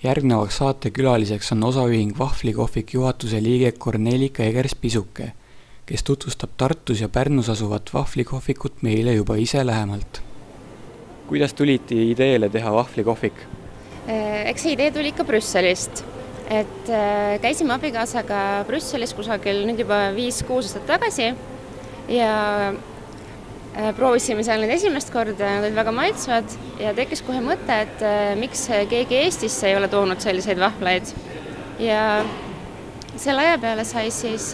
Järgnevaks saatekülaliseks on osaühing Vahvlikohvik juhatuse liige Kornelika Egers-Pisuke, kes tutvustab Tartus ja Pärnus asuvat vahvlikohvikut meile juba ise lähemalt. Kuidas tulite ideele teha vahvlikohvik? Eks see idee tuli ikka Brüsselist. Käisime abikaasaga Brüsselis kusagil nüüd juba 5-6 aastat tagasi ja proovisime seal need esimest korda, nad olid väga maitsvad ja tekkis kohe mõte, et miks keegi Eestisse ei ole toonud selliseid vahvlaid. Ja selle aja peale sai siis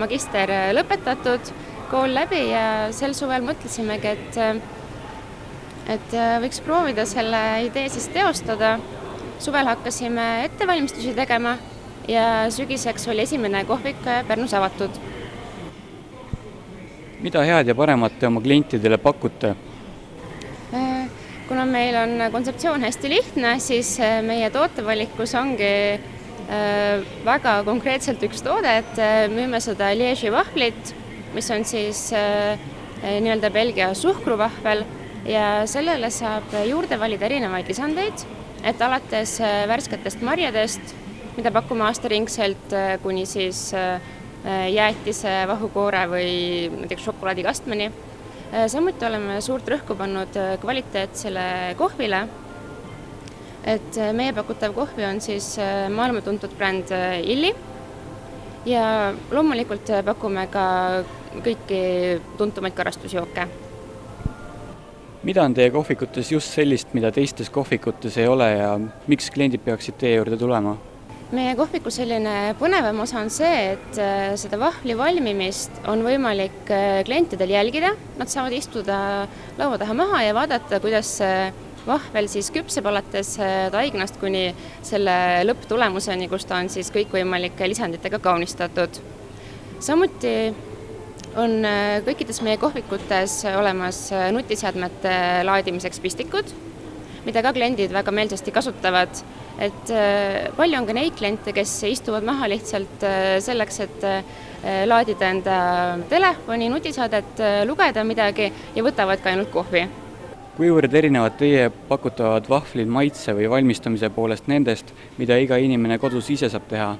magister lõpetatud, kool läbi ja sel suvel mõtlesimegi, et võiks proovida selle idee siis teostada. Suvel hakkasime ettevalmistusi tegema ja sügiseks oli esimene kohvik Pärnus avatud. Mida head ja paremat te oma klientidele pakute? Kuna meil on kontseptsioon hästi lihtne, siis meie tootevalikus ongi väga konkreetselt üks toode, et müüme seda Liegi vahvlit, mis on siis nii-öelda Belgia suhkruvahvel ja sellele saab juurde valida erinevaid lisandeid, et alates värsketest marjadest, mida pakume aastaringselt kuni siis jäätise, vahukoore või näiteks šokolaadikastmeni. Samuti oleme suurt rõhku pannud kvaliteetsele kohvile. Et meie pakutav kohvi on siis maailma tuntud bränd Illy ja loomulikult pakume ka kõiki tuntumaid karastusjooke. Mida on teie kohvikutes just sellist, mida teistes kohvikutes ei ole ja miks kliendid peaksid teie juurde tulema? Meie kohviku selline põnevam osa on see, et seda vahvli valmimist on võimalik klientidel jälgida. Nad saavad istuda laua taha maha ja vaadata, kuidas vahvel siis küpseb alates taignast kuni selle lõpptulemuseni, kus ta on siis kõikvõimalike lisanditega kaunistatud. Samuti on kõikides meie kohvikutes olemas nutiseadmete laadimiseks pistikud, mida ka kliendid väga meelsasti kasutavad. Et palju on ka neid kliente, kes istuvad maha lihtsalt selleks, et laadida enda telefoni, nutisaadet, lugeda midagi ja võtavad ka ainult kohvi. Kuivõrd erinevad teie pakutavad vahvlid maitse või valmistamise poolest nendest, mida iga inimene kodus ise saab teha?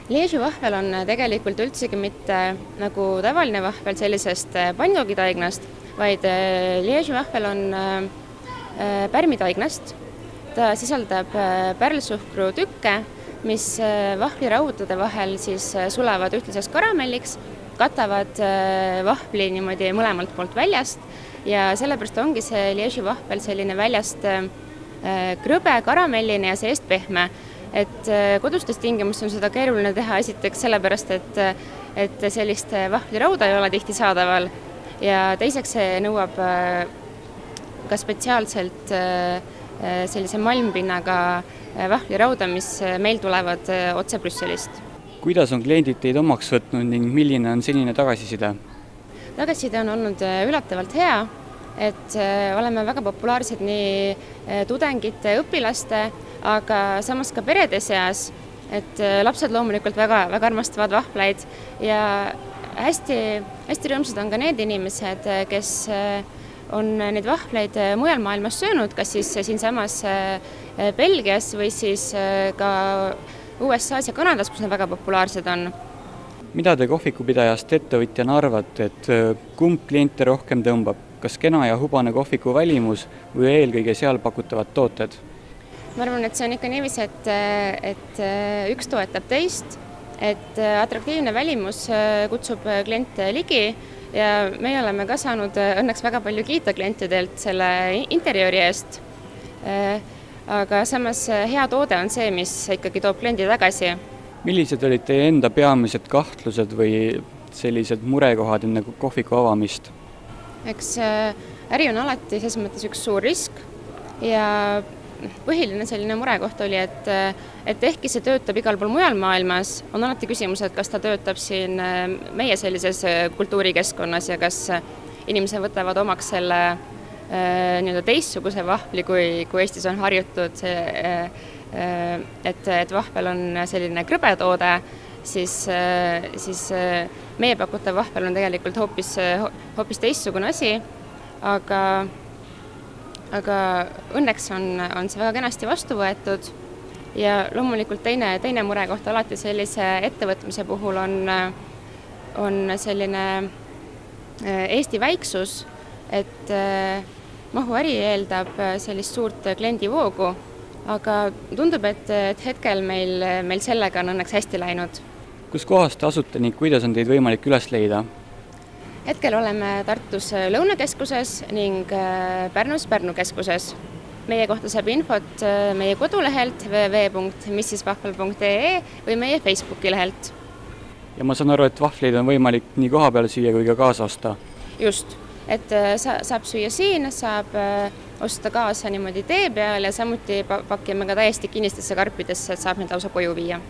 Liegi vahvel on tegelikult üldsegi mitte nagu tavaline vahvel sellisest pannkoogitaignast, vaid Liegi vahvel on pärmitaignast. Ta sisaldab pärlsuhkru tükke, mis vahvliraudade vahel siis sulavad ühtlaseks karamelliks, katavad vahvli niimoodi mõlemalt poolt väljast ja sellepärast ongi see Liegi vahvel selline väljast krõbe, karamelline ja seest pehme. Et kodustes tingimustes on seda keeruline teha esiteks sellepärast, et sellist vahvlirauda ei ole tihti saadaval ja teiseks see nõuab ka spetsiaalselt sellise malmpinnaga vahvlirauda, mis meil tulevad otse Brüsselist. Kuidas on kliendid teid omaks võtnud ning milline on senine tagasiside? Tagasiside on olnud üllatavalt hea, et oleme väga populaarsed nii tudengite, õpilaste, aga samas ka perede seas, et lapsed loomulikult väga armastavad vahvlaid ja hästi rõõmsad on ka need inimesed, kes on neid vahvleid mujal maailmas söönud, kas siis siinsamas Belgias või siis ka USA-s ja Kanadas, kus nad väga populaarsed on. Mida te kohvikupidajast ettevõtjana arvate, et kumb kliente rohkem tõmbab? Kas kena ja hubane kohviku välimus või eelkõige seal pakutavad tooted? Ma arvan, et see on ikka niiviisi, et üks toetab teist, et atraktiivne välimus kutsub kliente ligi ja meie oleme ka saanud õnneks väga palju kiita klientidelt selle interjööri eest. Aga samas hea toode on see, mis ikkagi toob kliendi tagasi. Millised olid teie enda peamised kahtlused või sellised murekohad enne kohviku avamist? Eks äri on alati selles mõttes üks suur risk ja põhiline selline murekoht oli, et ehkki see töötab igal pool mujal maailmas, on alati küsimus, et kas ta töötab siin meie sellises kultuurikeskkonnas ja kas inimesed võtavad omaks selle nii-öelda teistsuguse vahvli, kui Eestis on harjutud, et vahvel on selline krõbetoode, siis meie pakutav vahvel on tegelikult hoopis teistsugune asi, aga õnneks on see väga kenasti vastu võetud Ja loomulikult teine murekoht alati sellise ettevõtmise puhul on selline Eesti väiksus, et mahuäri eeldab sellist suurt kliendivoogu, aga tundub, et hetkel meil sellega on õnneks hästi läinud. Kus kohas te asute ning kuidas on teid võimalik üles leida? Hetkel oleme Tartus Lõunakeskuses ning Pärnus Pärnu keskuses. Meie kohta saab infot meie kodulehelt www.missisvahvel.ee või meie Facebooki lehelt. Ja ma saan aru, et vahvleid on võimalik nii koha peal süüa kui ka kaasa osta. Just, et saab süüa siin, saab osta kaasa niimoodi tee peal ja samuti pakime ka täiesti kinnistesse karpidesse, et saab need lausa koju viia.